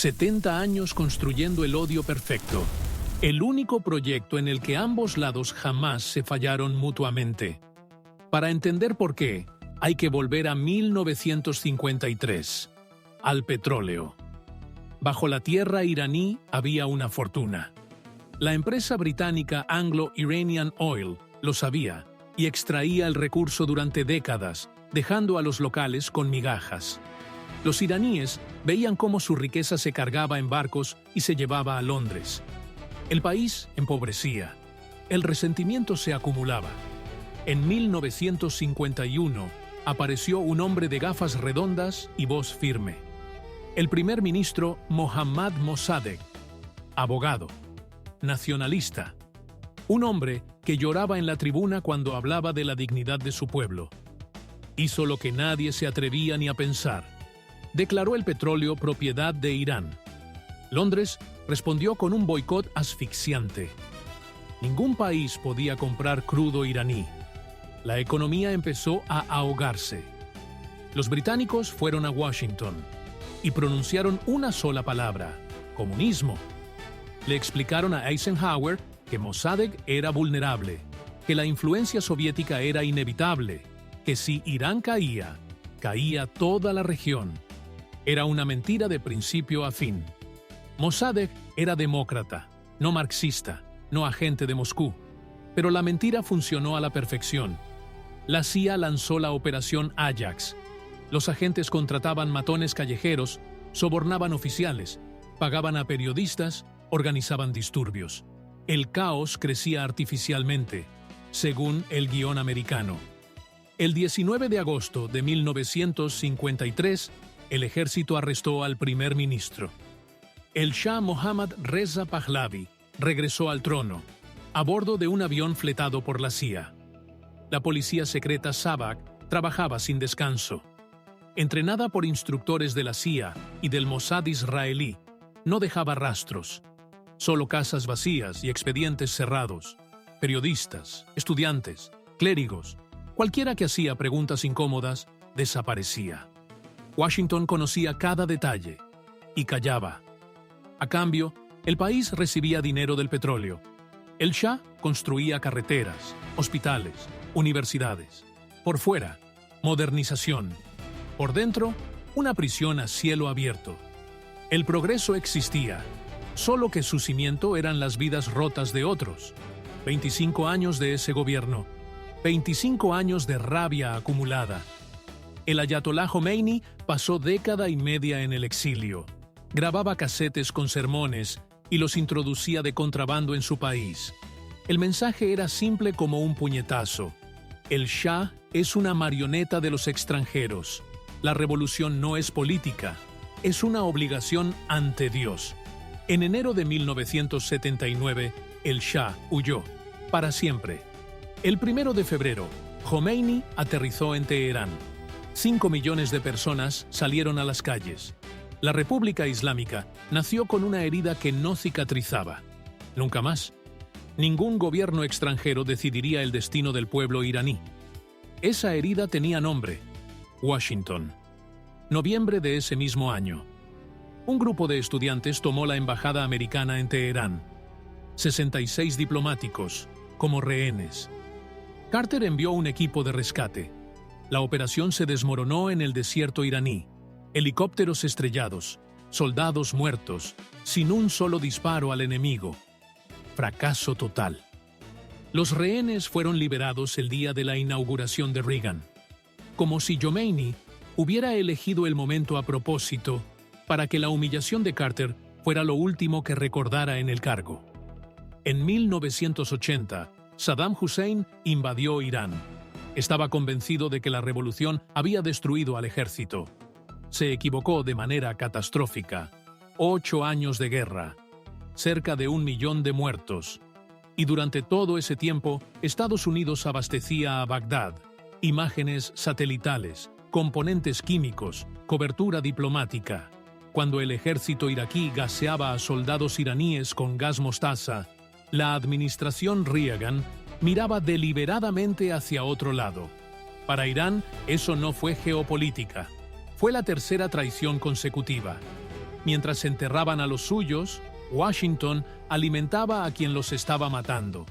70 años construyendo el odio perfecto. El único proyecto en el que ambos lados jamás se fallaron mutuamente. Para entender por qué, hay que volver a 1953, al petróleo. Bajo la tierra iraní había una fortuna. La empresa británica Anglo-Iranian Oil lo sabía y extraía el recurso durante décadas, dejando a los locales con migajas. Los iraníes veían cómo su riqueza se cargaba en barcos y se llevaba a Londres. El país empobrecía. El resentimiento se acumulaba. En 1951 apareció un hombre de gafas redondas y voz firme. El primer ministro Mohammad Mossadegh, abogado, nacionalista, un hombre que lloraba en la tribuna cuando hablaba de la dignidad de su pueblo. Hizo lo que nadie se atrevía ni a pensar. Declaró el petróleo propiedad de Irán. Londres respondió con un boicot asfixiante. Ningún país podía comprar crudo iraní. La economía empezó a ahogarse. Los británicos fueron a Washington y pronunciaron una sola palabra: comunismo. Le explicaron a Eisenhower que Mossadegh era vulnerable, que la influencia soviética era inevitable, que si Irán caía, caía toda la región. Era una mentira de principio a fin. Mossadegh era demócrata, no marxista, no agente de Moscú. Pero la mentira funcionó a la perfección. La CIA lanzó la Operación Ajax. Los agentes contrataban matones callejeros, sobornaban oficiales, pagaban a periodistas, organizaban disturbios. El caos crecía artificialmente, según el guión americano. El 19 de agosto de 1953, el ejército arrestó al primer ministro. El Shah Mohammad Reza Pahlavi regresó al trono, a bordo de un avión fletado por la CIA. La policía secreta Savak trabajaba sin descanso. Entrenada por instructores de la CIA y del Mossad israelí, no dejaba rastros. Solo casas vacías y expedientes cerrados. Periodistas, estudiantes, clérigos, cualquiera que hacía preguntas incómodas, desaparecía. Washington conocía cada detalle y callaba. A cambio, el país recibía dinero del petróleo. El Shah construía carreteras, hospitales, universidades. Por fuera, modernización. Por dentro, una prisión a cielo abierto. El progreso existía, solo que su cimiento eran las vidas rotas de otros. 25 años de ese gobierno. 25 años de rabia acumulada. El ayatolá Jomeini pasó década y media en el exilio. Grababa casetes con sermones y los introducía de contrabando en su país. El mensaje era simple como un puñetazo. El Shah es una marioneta de los extranjeros. La revolución no es política, es una obligación ante Dios. En enero de 1979, el Shah huyó, para siempre. El 1 de febrero, Jomeini aterrizó en Teherán. 5 millones de personas salieron a las calles. La República Islámica nació con una herida que no cicatrizaba. Nunca más. Ningún gobierno extranjero decidiría el destino del pueblo iraní. Esa herida tenía nombre: Washington. Noviembre de ese mismo año. Un grupo de estudiantes tomó la embajada americana en Teherán. 66 diplomáticos, como rehenes. Carter envió un equipo de rescate. La operación se desmoronó en el desierto iraní. Helicópteros estrellados, soldados muertos, sin un solo disparo al enemigo. Fracaso total. Los rehenes fueron liberados el día de la inauguración de Reagan. Como si Jomeini hubiera elegido el momento a propósito para que la humillación de Carter fuera lo último que recordara en el cargo. En 1980, Saddam Hussein invadió Irán. Estaba convencido de que la revolución había destruido al ejército. Se equivocó de manera catastrófica. 8 años de guerra, cerca de 1 millón de muertos. Y durante todo ese tiempo, Estados Unidos abastecía a Bagdad. Imágenes satelitales, componentes químicos, cobertura diplomática. Cuando el ejército iraquí gaseaba a soldados iraníes con gas mostaza, la administración Reagan miraba deliberadamente hacia otro lado. Para Irán, eso no fue geopolítica. Fue la tercera traición consecutiva. Mientras enterraban a los suyos, Washington alimentaba a quien los estaba matando.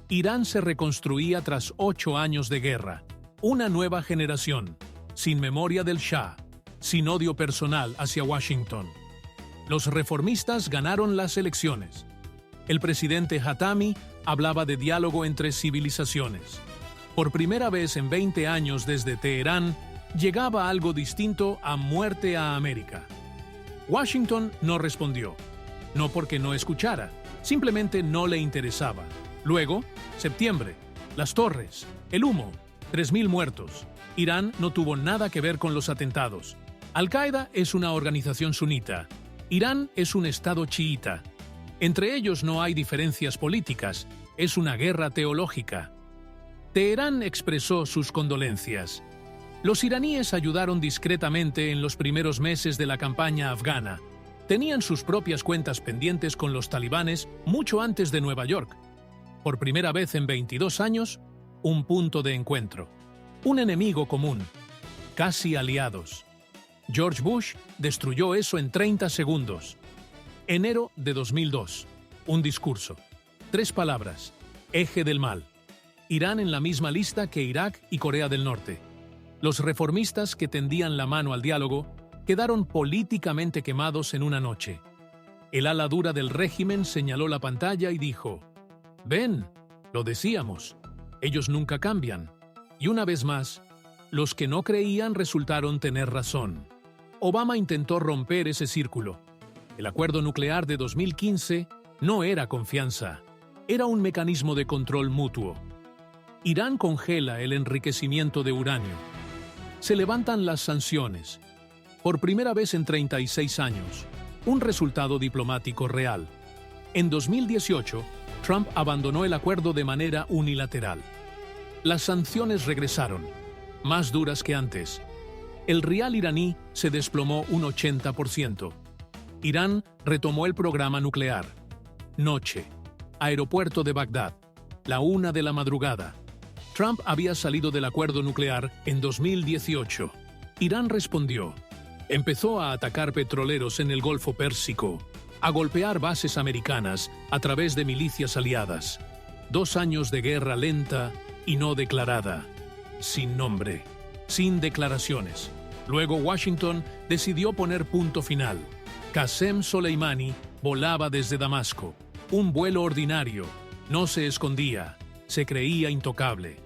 Irán se reconstruía tras 8 años de guerra. Una nueva generación, sin memoria del Shah, sin odio personal hacia Washington. Los reformistas ganaron las elecciones. El presidente Hatami hablaba de diálogo entre civilizaciones. Por primera vez en 20 años desde Teherán, llegaba algo distinto a muerte a América. Washington no respondió. No porque no escuchara, simplemente no le interesaba. Luego, septiembre, las torres, el humo, 3.000 muertos. Irán no tuvo nada que ver con los atentados. Al-Qaeda es una organización sunita. Irán es un estado chiita. Entre ellos no hay diferencias políticas, es una guerra teológica. Teherán expresó sus condolencias. Los iraníes ayudaron discretamente en los primeros meses de la campaña afgana. Tenían sus propias cuentas pendientes con los talibanes mucho antes de Nueva York. Por primera vez en 22 años, un punto de encuentro. Un enemigo común. Casi aliados. George Bush destruyó eso en 30 segundos. Enero de 2002. Un discurso. 3 palabras. Eje del mal. Irán en la misma lista que Irak y Corea del Norte. Los reformistas que tendían la mano al diálogo quedaron políticamente quemados en una noche. El ala dura del régimen señaló la pantalla y dijo: «Ven, lo decíamos, ellos nunca cambian». Y una vez más, los que no creían resultaron tener razón. Obama intentó romper ese círculo. El acuerdo nuclear de 2015 no era confianza, era un mecanismo de control mutuo. Irán congela el enriquecimiento de uranio. Se levantan las sanciones. Por primera vez en 36 años, un resultado diplomático real. En 2018, Trump abandonó el acuerdo de manera unilateral. Las sanciones regresaron, más duras que antes. El rial iraní se desplomó un 80%. Irán retomó el programa nuclear. Noche. Aeropuerto de Bagdad. La 1 de la madrugada. Trump había salido del acuerdo nuclear en 2018. Irán respondió. Empezó a atacar petroleros en el Golfo Pérsico, a golpear bases americanas a través de milicias aliadas. 2 años de guerra lenta y no declarada, sin nombre, sin declaraciones. Luego Washington decidió poner punto final. Qasem Soleimani volaba desde Damasco. Un vuelo ordinario, no se escondía, se creía intocable.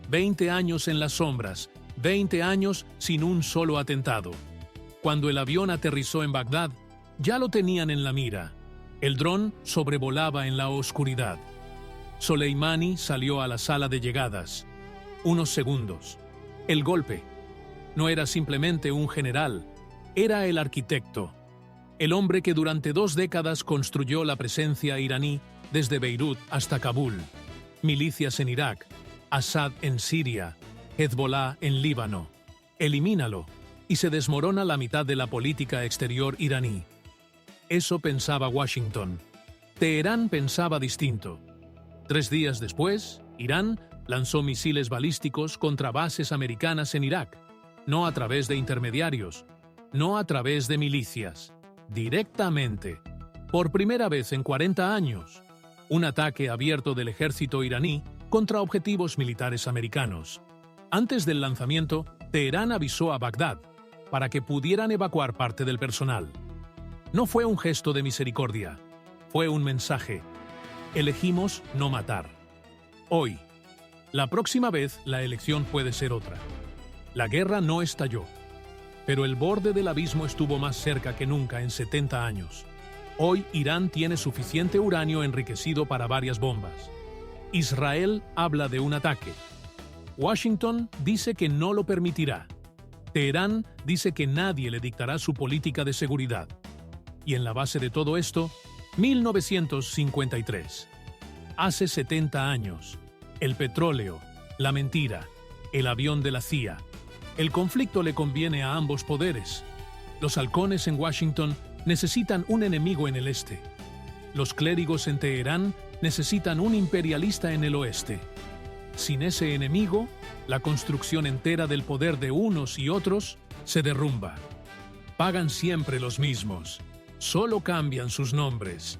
20 años en las sombras, 20 años sin un solo atentado. Cuando el avión aterrizó en Bagdad, ya lo tenían en la mira. El dron sobrevolaba en la oscuridad. Soleimani salió a la sala de llegadas. Unos segundos. El golpe. No era simplemente un general, era el arquitecto. El hombre que durante 2 décadas construyó la presencia iraní desde Beirut hasta Kabul. Milicias en Irak, Assad en Siria, Hezbollah en Líbano. Elimínalo y se desmorona la mitad de la política exterior iraní. Eso pensaba Washington. Teherán pensaba distinto. 3 días después, Irán lanzó misiles balísticos contra bases americanas en Irak, no a través de intermediarios, no a través de milicias, directamente. Por primera vez en 40 años, un ataque abierto del ejército iraní contra objetivos militares americanos. Antes del lanzamiento, Teherán avisó a Bagdad para que pudieran evacuar parte del personal. No fue un gesto de misericordia, fue un mensaje. Elegimos no matar. Hoy, la próxima vez la elección puede ser otra. La guerra no estalló, pero el borde del abismo estuvo más cerca que nunca en 70 años. Hoy Irán tiene suficiente uranio enriquecido para varias bombas. Israel habla de un ataque. Washington dice que no lo permitirá. Teherán dice que nadie le dictará su política de seguridad. Y en la base de todo esto, 1953. Hace 70 años. El petróleo, la mentira, el avión de la CIA. El conflicto le conviene a ambos poderes. Los halcones en Washington necesitan un enemigo en el este. Los clérigos en Teherán necesitan un imperialista en el oeste. Sin ese enemigo, la construcción entera del poder de unos y otros se derrumba. Pagan siempre los mismos. Solo cambian sus nombres.